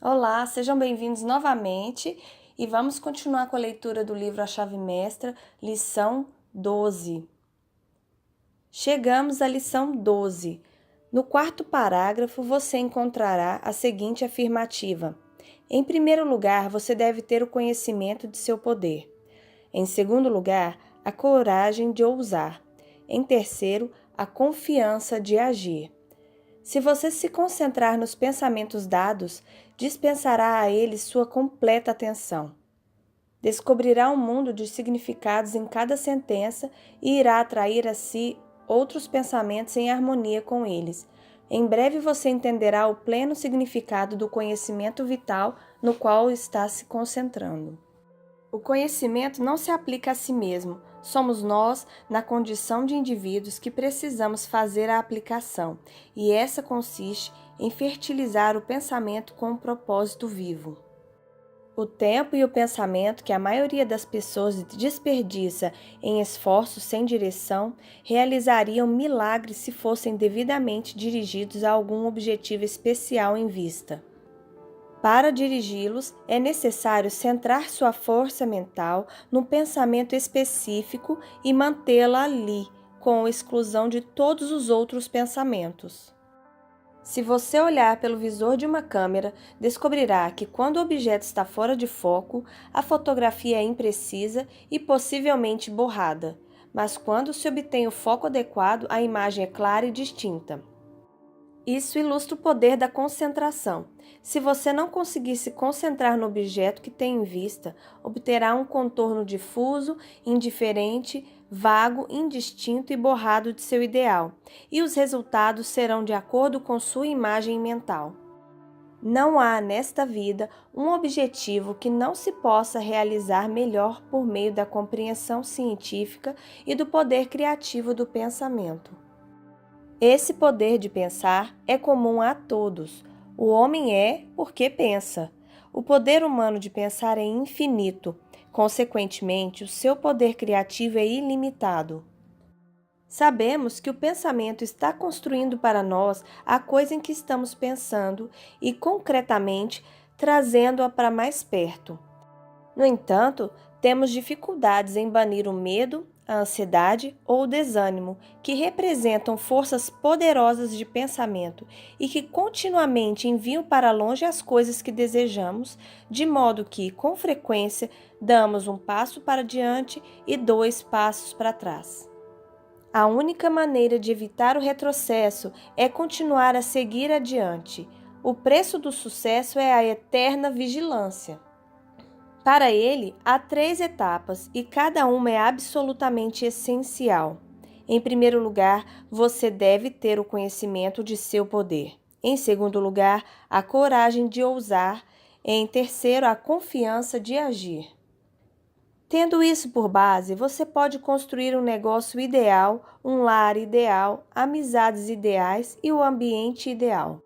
Olá, sejam bem-vindos novamente e vamos continuar com a leitura do livro A Chave Mestra, lição 12. Chegamos à lição 12. No quarto parágrafo, você encontrará a seguinte afirmativa: em primeiro lugar, você deve ter o conhecimento de seu poder. Em segundo lugar, a coragem de ousar. Em terceiro, a confiança de agir. Se você se concentrar nos pensamentos dados, dispensará a eles sua completa atenção. Descobrirá um mundo de significados em cada sentença e irá atrair a si outros pensamentos em harmonia com eles. Em breve você entenderá o pleno significado do conhecimento vital no qual está se concentrando. O conhecimento não se aplica a si mesmo. Somos nós, na condição de indivíduos, que precisamos fazer a aplicação, e essa consiste em fertilizar o pensamento com um propósito vivo. O tempo e o pensamento que a maioria das pessoas desperdiça em esforços sem direção realizariam milagres se fossem devidamente dirigidos a algum objetivo especial em vista. Para dirigi-los, é necessário centrar sua força mental num pensamento específico e mantê-la ali, com exclusão de todos os outros pensamentos. Se você olhar pelo visor de uma câmera, descobrirá que quando o objeto está fora de foco, a fotografia é imprecisa e possivelmente borrada, mas quando se obtém o foco adequado, a imagem é clara e distinta. Isso ilustra o poder da concentração. Se você não conseguir se concentrar no objeto que tem em vista, obterá um contorno difuso, indiferente, vago, indistinto e borrado de seu ideal, e os resultados serão de acordo com sua imagem mental. Não há nesta vida um objetivo que não se possa realizar melhor por meio da compreensão científica e do poder criativo do pensamento. Esse poder de pensar é comum a todos. O homem é porque pensa. O poder humano de pensar é infinito. Consequentemente, o seu poder criativo é ilimitado. Sabemos que o pensamento está construindo para nós a coisa em que estamos pensando e, concretamente, trazendo-a para mais perto. No entanto, temos dificuldades em banir o medo, a ansiedade ou o desânimo, que representam forças poderosas de pensamento e que continuamente enviam para longe as coisas que desejamos, de modo que, com frequência, damos um passo para diante e 2 passos para trás. A única maneira de evitar o retrocesso é continuar a seguir adiante. O preço do sucesso é a eterna vigilância. Para ele, há 3 etapas e cada uma é absolutamente essencial. Em primeiro lugar, você deve ter o conhecimento de seu poder. Em segundo lugar, a coragem de ousar. Em terceiro, a confiança de agir. Tendo isso por base, você pode construir um negócio ideal, um lar ideal, amizades ideais e o ambiente ideal.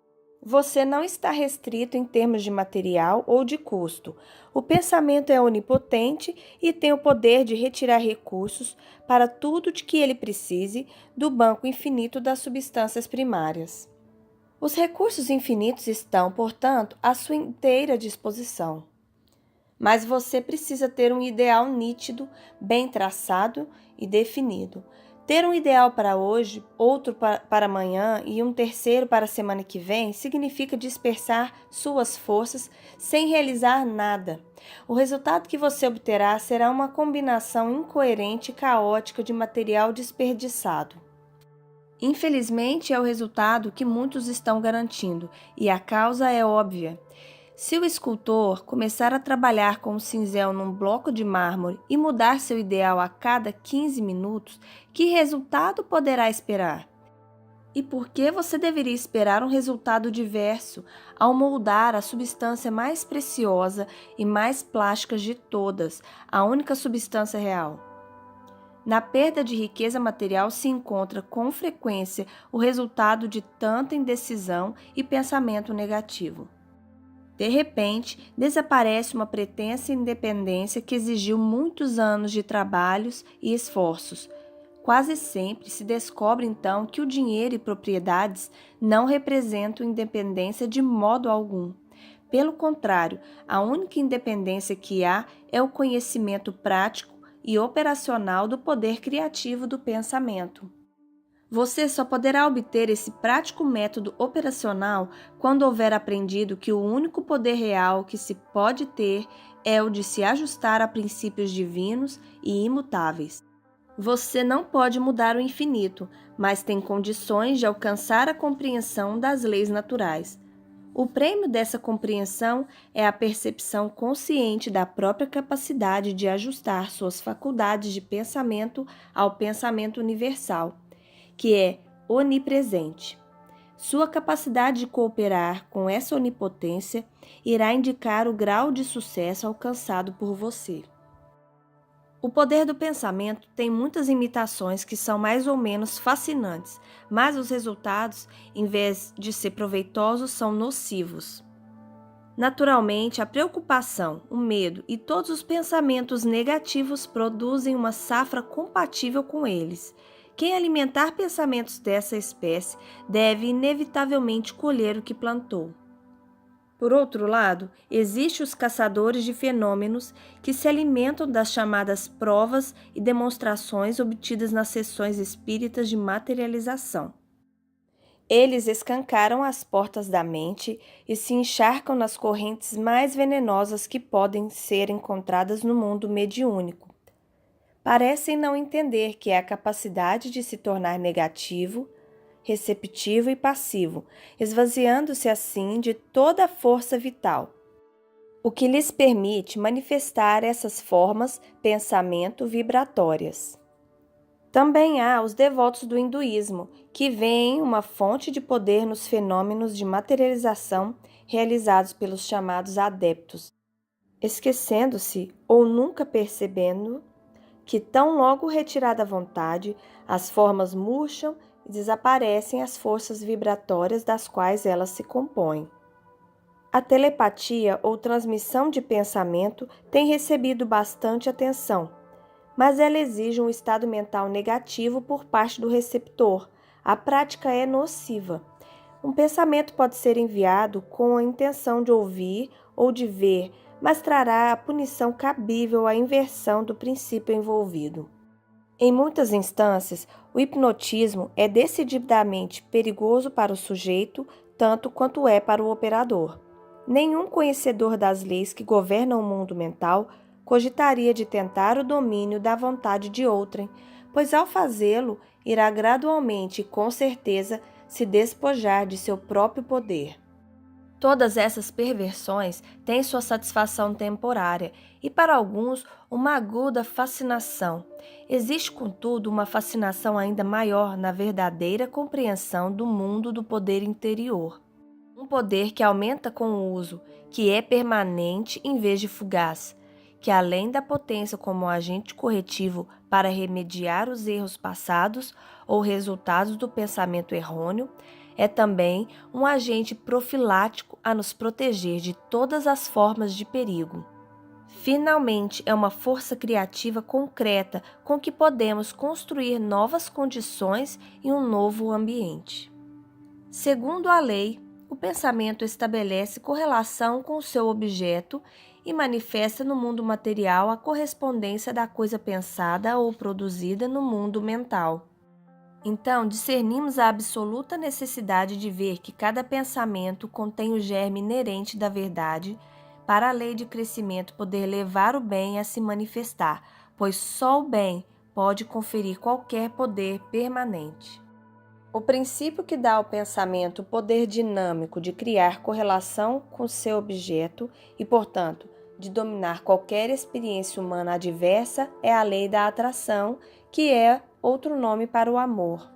Você não está restrito em termos de material ou de custo. O pensamento é onipotente e tem o poder de retirar recursos para tudo de que ele precise do banco infinito das substâncias primárias. Os recursos infinitos estão, portanto, à sua inteira disposição. Mas você precisa ter um ideal nítido, bem traçado e definido. Ter um ideal para hoje, outro para amanhã e um terceiro para a semana que vem significa dispersar suas forças sem realizar nada. O resultado que você obterá será uma combinação incoerente e caótica de material desperdiçado. Infelizmente, é o resultado que muitos estão garantindo, e a causa é óbvia. Se o escultor começar a trabalhar com o cinzel num bloco de mármore e mudar seu ideal a cada 15 minutos, que resultado poderá esperar? E por que você deveria esperar um resultado diverso ao moldar a substância mais preciosa e mais plástica de todas, a única substância real? Na perda de riqueza material se encontra com frequência o resultado de tanta indecisão e pensamento negativo. De repente, desaparece uma pretensa independência que exigiu muitos anos de trabalhos e esforços. Quase sempre se descobre então que o dinheiro e propriedades não representam independência de modo algum. Pelo contrário, a única independência que há é o conhecimento prático e operacional do poder criativo do pensamento. Você só poderá obter esse prático método operacional quando houver aprendido que o único poder real que se pode ter é o de se ajustar a princípios divinos e imutáveis. Você não pode mudar o infinito, mas tem condições de alcançar a compreensão das leis naturais. O prêmio dessa compreensão é a percepção consciente da própria capacidade de ajustar suas faculdades de pensamento ao pensamento universal, que é onipresente. Sua capacidade de cooperar com essa onipotência irá indicar o grau de sucesso alcançado por você. O poder do pensamento tem muitas imitações que são mais ou menos fascinantes, mas os resultados, em vez de ser proveitosos, são nocivos. Naturalmente, a preocupação, o medo e todos os pensamentos negativos produzem uma safra compatível com eles. Quem alimentar pensamentos dessa espécie deve inevitavelmente colher o que plantou. Por outro lado, existem os caçadores de fenômenos que se alimentam das chamadas provas e demonstrações obtidas nas sessões espíritas de materialização. Eles escancaram as portas da mente e se encharcam nas correntes mais venenosas que podem ser encontradas no mundo mediúnico. Parecem não entender que é a capacidade de se tornar negativo, receptivo e passivo, esvaziando-se assim de toda a força vital, o que lhes permite manifestar essas formas pensamento vibratórias. Também há os devotos do hinduísmo, que veem uma fonte de poder nos fenômenos de materialização realizados pelos chamados adeptos, esquecendo-se ou nunca percebendo que, tão logo retirada a vontade, as formas murcham e desaparecem as forças vibratórias das quais elas se compõem. A telepatia ou transmissão de pensamento tem recebido bastante atenção, mas ela exige um estado mental negativo por parte do receptor. A prática é nociva. Um pensamento pode ser enviado com a intenção de ouvir ou de ver, mas trará a punição cabível à inversão do princípio envolvido. Em muitas instâncias, o hipnotismo é decididamente perigoso para o sujeito, tanto quanto é para o operador. Nenhum conhecedor das leis que governam o mundo mental cogitaria de tentar o domínio da vontade de outrem, pois ao fazê-lo, irá gradualmente e com certeza se despojar de seu próprio poder. Todas essas perversões têm sua satisfação temporária e, para alguns, uma aguda fascinação. Existe, contudo, uma fascinação ainda maior na verdadeira compreensão do mundo do poder interior. Um poder que aumenta com o uso, que é permanente em vez de fugaz, que além da potência como agente corretivo para remediar os erros passados ou resultados do pensamento errôneo, é também um agente profilático a nos proteger de todas as formas de perigo. Finalmente, é uma força criativa concreta com que podemos construir novas condições e um novo ambiente. Segundo a lei, o pensamento estabelece correlação com o seu objeto e manifesta no mundo material a correspondência da coisa pensada ou produzida no mundo mental. Então, discernimos a absoluta necessidade de ver que cada pensamento contém o germe inerente da verdade, para a lei de crescimento poder levar o bem a se manifestar, pois só o bem pode conferir qualquer poder permanente. O princípio que dá ao pensamento o poder dinâmico de criar correlação com seu objeto e, portanto, de dominar qualquer experiência humana adversa é a lei da atração, que é outro nome para o amor.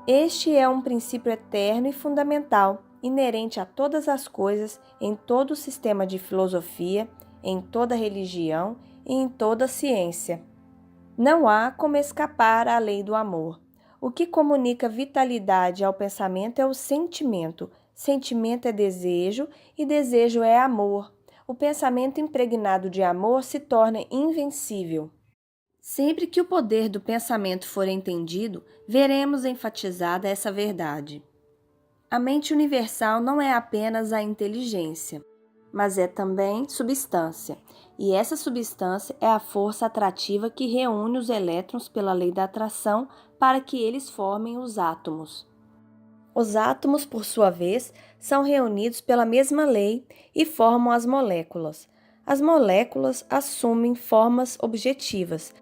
Este é um princípio eterno e fundamental, inerente a todas as coisas, em todo o sistema de filosofia, em toda religião e em toda ciência. Não há como escapar à lei do amor. O que comunica vitalidade ao pensamento é o sentimento. Sentimento é desejo e desejo é amor. O pensamento impregnado de amor se torna invencível. Sempre que o poder do pensamento for entendido, veremos enfatizada essa verdade. A mente universal não é apenas a inteligência. mas é também substância. E essa substância é a força atrativa que reúne os elétrons pela lei da atração para que eles formem os átomos. Os átomos, por sua vez, são reunidos pela mesma lei e formam as moléculas. As moléculas assumem formas objetivas.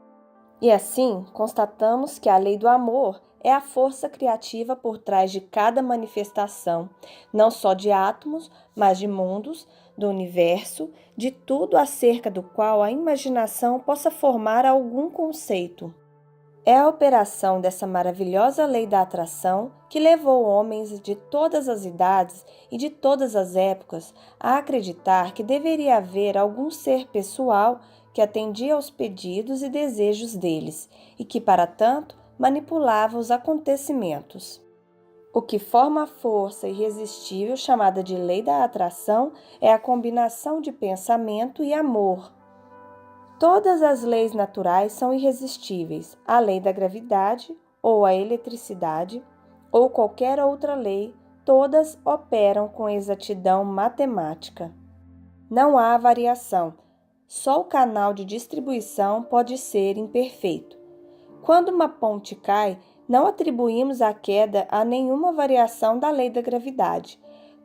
E assim, constatamos que a lei do amor é a força criativa por trás de cada manifestação, não só de átomos, mas de mundos, do universo, de tudo acerca do qual a imaginação possa formar algum conceito. É a operação dessa maravilhosa lei da atração que levou homens de todas as idades e de todas as épocas a acreditar que deveria haver algum ser pessoal que atendia aos pedidos e desejos deles e que, para tanto, manipulava os acontecimentos. O que forma a força irresistível chamada de lei da atração é a combinação de pensamento e amor. Todas as leis naturais são irresistíveis. A lei da gravidade, ou a eletricidade, ou qualquer outra lei, todas operam com exatidão matemática. Não há variação. Só o canal de distribuição pode ser imperfeito. Quando uma ponte cai, não atribuímos a queda a nenhuma variação da lei da gravidade.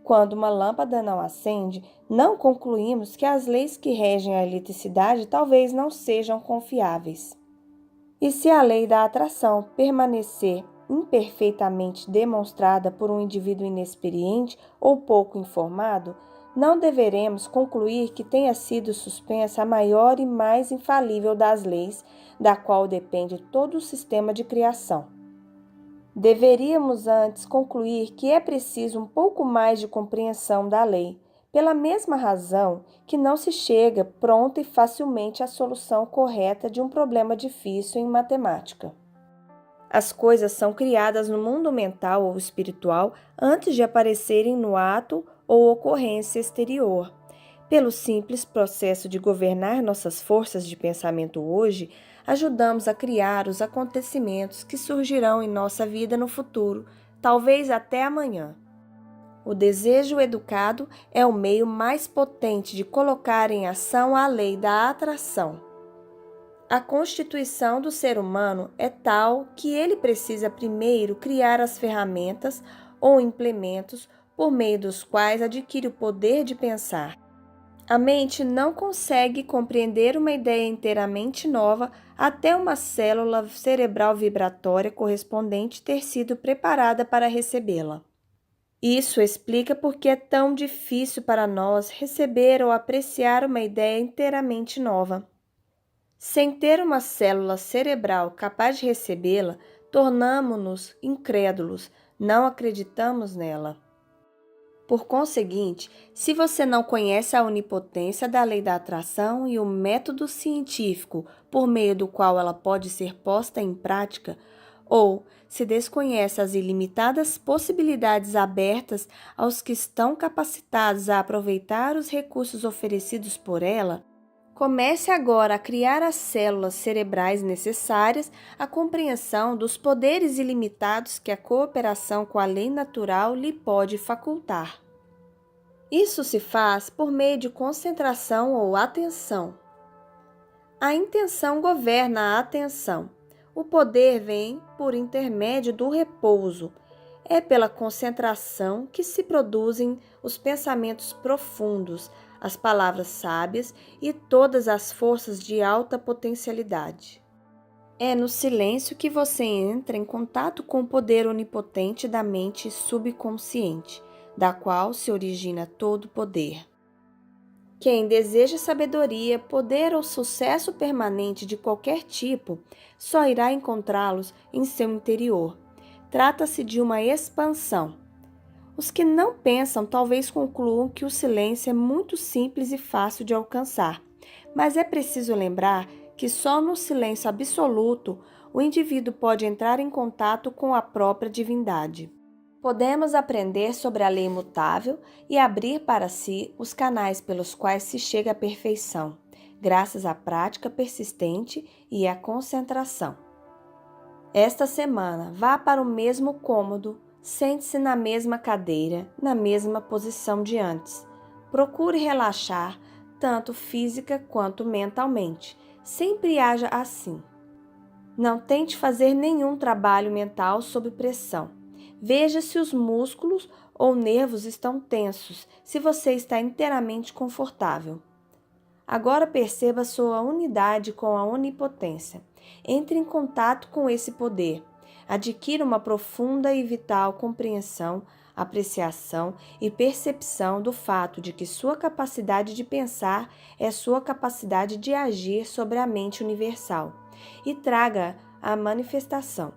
Quando uma lâmpada não acende, não concluímos que as leis que regem a eletricidade talvez não sejam confiáveis. E se a lei da atração permanecer imperfeitamente demonstrada por um indivíduo inexperiente ou pouco informado, não deveremos concluir que tenha sido suspensa a maior e mais infalível das leis, da qual depende todo o sistema de criação. Deveríamos antes concluir que é preciso um pouco mais de compreensão da lei, pela mesma razão que não se chega pronta e facilmente à solução correta de um problema difícil em matemática. As coisas são criadas no mundo mental ou espiritual antes de aparecerem no ato ou ocorrência exterior. Pelo simples processo de governar nossas forças de pensamento hoje, ajudamos a criar os acontecimentos que surgirão em nossa vida no futuro, talvez até amanhã. O desejo educado é o meio mais potente de colocar em ação a lei da atração. A constituição do ser humano é tal que ele precisa primeiro criar as ferramentas ou implementos por meio dos quais adquire o poder de pensar. A mente não consegue compreender uma ideia inteiramente nova até uma célula cerebral vibratória correspondente ter sido preparada para recebê-la. Isso explica por que é tão difícil para nós receber ou apreciar uma ideia inteiramente nova. Sem ter uma célula cerebral capaz de recebê-la, tornamo-nos incrédulos, não acreditamos nela. Por conseguinte, se você não conhece a onipotência da lei da atração e o método científico por meio do qual ela pode ser posta em prática, ou se desconhece as ilimitadas possibilidades abertas aos que estão capacitados a aproveitar os recursos oferecidos por ela, comece agora a criar as células cerebrais necessárias à compreensão dos poderes ilimitados que a cooperação com a lei natural lhe pode facultar. Isso se faz por meio de concentração ou atenção. A intenção governa a atenção. O poder vem por intermédio do repouso. É pela concentração que se produzem os pensamentos profundos, as palavras sábias e todas as forças de alta potencialidade. É no silêncio que você entra em contato com o poder onipotente da mente subconsciente, da qual se origina todo o poder. Quem deseja sabedoria, poder ou sucesso permanente de qualquer tipo, só irá encontrá-los em seu interior. Trata-se de uma expansão. Os que não pensam talvez concluam que o silêncio é muito simples e fácil de alcançar, mas é preciso lembrar que só no silêncio absoluto o indivíduo pode entrar em contato com a própria divindade. Podemos aprender sobre a lei imutável e abrir para si os canais pelos quais se chega à perfeição, graças à prática persistente e à concentração. Esta semana, vá para o mesmo cômodo, sente-se na mesma cadeira, na mesma posição de antes. Procure relaxar, tanto física quanto mentalmente. Sempre haja assim. Não tente fazer nenhum trabalho mental sob pressão. Veja se os músculos ou nervos estão tensos, se você está inteiramente confortável. Agora perceba sua unidade com a onipotência. Entre em contato com esse poder. Adquira uma profunda e vital compreensão, apreciação e percepção do fato de que sua capacidade de pensar é sua capacidade de agir sobre a mente universal e traga a manifestação.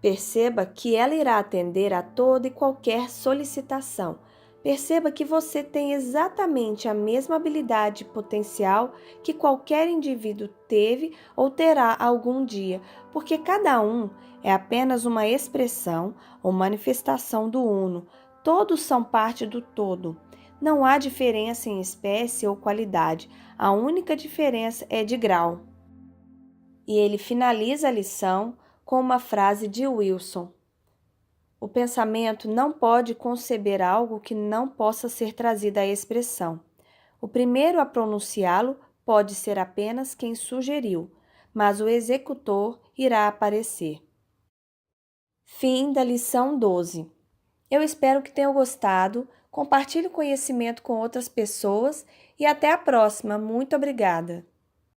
Perceba que ela irá atender a toda e qualquer solicitação. Perceba que você tem exatamente a mesma habilidade potencial que qualquer indivíduo teve ou terá algum dia, porque cada um é apenas uma expressão ou manifestação do Uno. Todos são parte do todo. Não há diferença em espécie ou qualidade, a única diferença é de grau. E ele finaliza a lição com uma frase de Wilson: o pensamento não pode conceber algo que não possa ser trazido à expressão. O primeiro a pronunciá-lo pode ser apenas quem sugeriu, mas o executor irá aparecer. Fim da lição 12. Eu espero que tenham gostado. Compartilhe o conhecimento com outras pessoas e até a próxima. Muito obrigada!